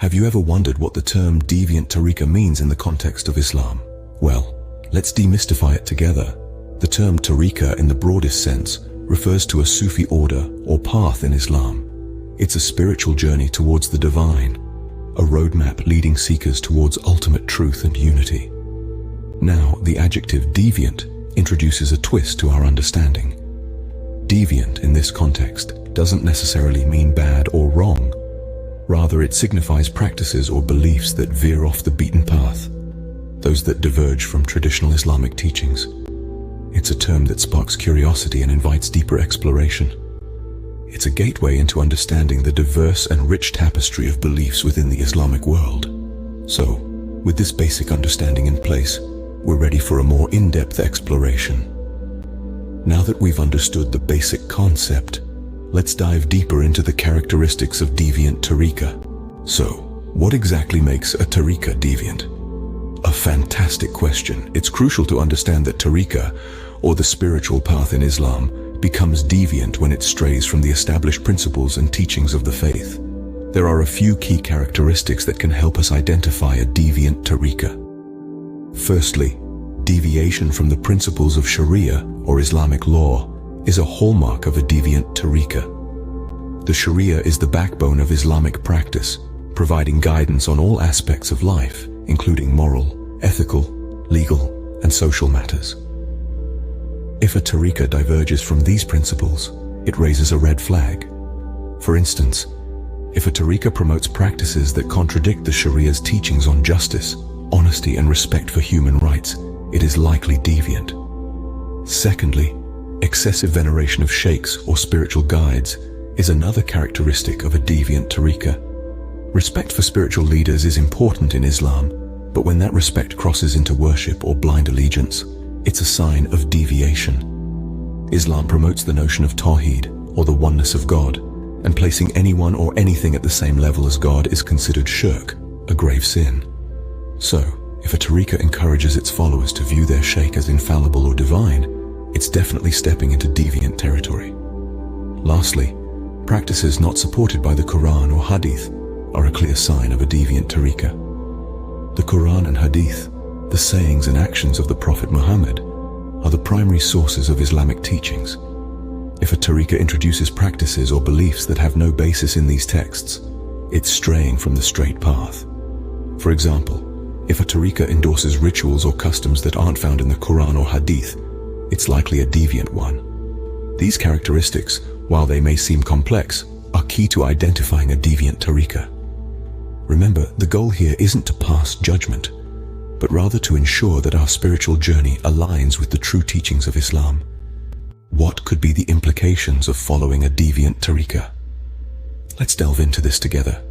Have you ever wondered what the term Deviant Tariqa means in the context of Islam? Well, let's demystify it together. The term Tariqa in the broadest sense refers to a Sufi order or path in Islam. It's a spiritual journey towards the divine, a roadmap leading seekers towards ultimate truth and unity. Now, the adjective deviant introduces a twist to our understanding. Deviant in this context doesn't necessarily mean bad or wrong. Rather, it signifies practices or beliefs that veer off the beaten path, those that diverge from traditional Islamic teachings. It's a term that sparks curiosity and invites deeper exploration. It's a gateway into understanding the diverse and rich tapestry of beliefs within the Islamic world. So, with this basic understanding in place, we're ready for a more in-depth exploration. Now that we've understood the basic concept, let's dive deeper into the characteristics of Deviant Tariqa. So, what exactly makes a Tariqa deviant? A fantastic question. It's crucial to understand that Tariqa, or the spiritual path in Islam, becomes deviant when it strays from the established principles and teachings of the faith. There are a few key characteristics that can help us identify a Deviant Tariqa. Firstly, deviation from the principles of Sharia or Islamic law is a hallmark of a Deviant Tariqa. The Sharia is the backbone of Islamic practice, providing guidance on all aspects of life, including moral, ethical, legal, and social matters. If a Tariqa diverges from these principles, it raises a red flag. For instance, if a Tariqa promotes practices that contradict the Sharia's teachings on justice, honesty, and respect for human rights, it is likely deviant. Secondly, excessive veneration of sheikhs or spiritual guides is another characteristic of a Deviant Tariqa. Respect for spiritual leaders is important in Islam, but when that respect crosses into worship or blind allegiance, it's a sign of deviation. Islam promotes the notion of Tawheed, or the oneness of God, and placing anyone or anything at the same level as God is considered shirk, a grave sin. So, if a Tariqa encourages its followers to view their sheikh as infallible or divine, it's definitely stepping into deviant territory. Lastly, practices not supported by the Quran or Hadith are a clear sign of a Deviant Tariqa. The Quran and Hadith, the sayings and actions of the Prophet Muhammad, are the primary sources of Islamic teachings. If a Tariqa introduces practices or beliefs that have no basis in these texts, it's straying from the straight path. For example, if a Tariqa endorses rituals or customs that aren't found in the Quran or Hadith, it's likely a deviant one. These characteristics, while they may seem complex, are key to identifying a Deviant Tariqa. Remember, the goal here isn't to pass judgment, but rather to ensure that our spiritual journey aligns with the true teachings of Islam. What could be the implications of following a Deviant Tariqa? Let's delve into this together.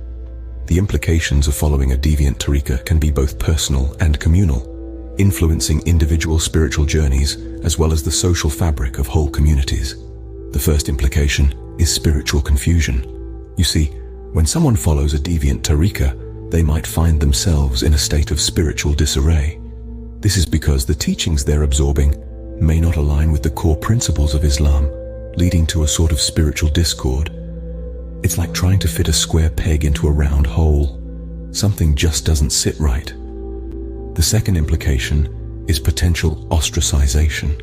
The implications of following a Deviant Tariqa can be both personal and communal, influencing individual spiritual journeys as well as the social fabric of whole communities. The first implication is spiritual confusion. You see, when someone follows a Deviant Tariqa, they might find themselves in a state of spiritual disarray. This is because the teachings they're absorbing may not align with the core principles of Islam, leading to a sort of spiritual discord. It's like trying to fit a square peg into a round hole. Something just doesn't sit right. The second implication is potential ostracization.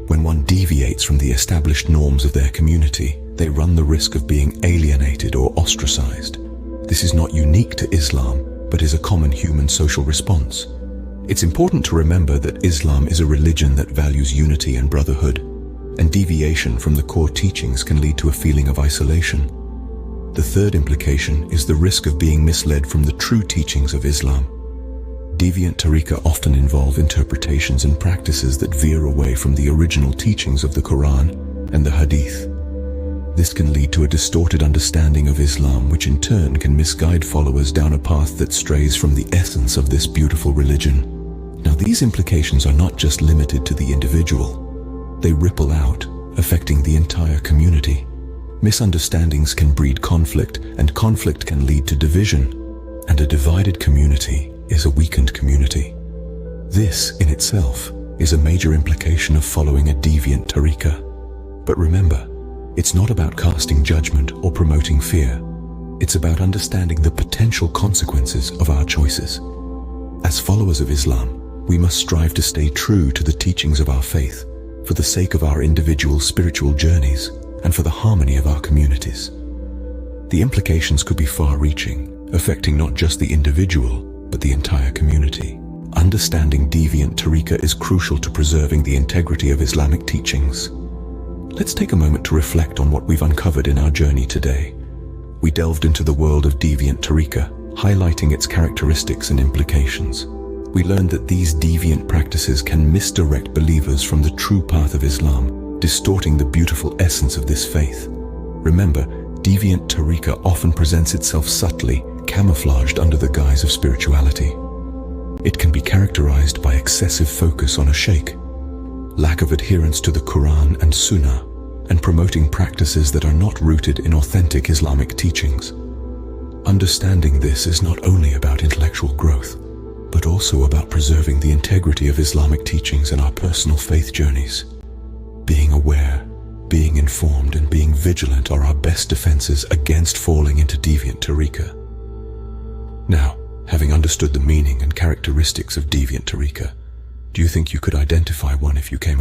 When one deviates from the established norms of their community, they run the risk of being alienated or ostracized. This is not unique to Islam, but is a common human social response. It's important to remember that Islam is a religion that values unity and brotherhood, and deviation from the core teachings can lead to a feeling of isolation. The third implication is the risk of being misled from the true teachings of Islam. Deviant Tariqa often involve interpretations and practices that veer away from the original teachings of the Quran and the Hadith. This can lead to a distorted understanding of Islam, which in turn can misguide followers down a path that strays from the essence of this beautiful religion. Now, these implications are not just limited to the individual. They ripple out, affecting the entire community. Misunderstandings can breed conflict, and conflict can lead to division. And a divided community is a weakened community. This, in itself, is a major implication of following a Deviant Tariqa. But remember, it's not about casting judgment or promoting fear. It's about understanding the potential consequences of our choices. As followers of Islam, we must strive to stay true to the teachings of our faith, for the sake of our individual spiritual journeys and for the harmony of our communities. The implications could be far-reaching, affecting not just the individual, but the entire community. Understanding Deviant Tariqa is crucial to preserving the integrity of Islamic teachings. Let's take a moment to reflect on what we've uncovered in our journey today. We delved into the world of Deviant Tariqa, highlighting its characteristics and implications. We learned that these deviant practices can misdirect believers from the true path of Islam, distorting the beautiful essence of this faith. Remember, Deviant Tariqa often presents itself subtly, camouflaged under the guise of spirituality. It can be characterized by excessive focus on a sheikh, lack of adherence to the Quran and Sunnah, and promoting practices that are not rooted in authentic Islamic teachings. Understanding this is not only about intellectual growth, but also about preserving the integrity of Islamic teachings in our personal faith journeys. Being aware, being informed, and being vigilant are our best defenses against falling into Deviant Tariqa. Now, having understood the meaning and characteristics of Deviant Tariqa, do you think you could identify one if you came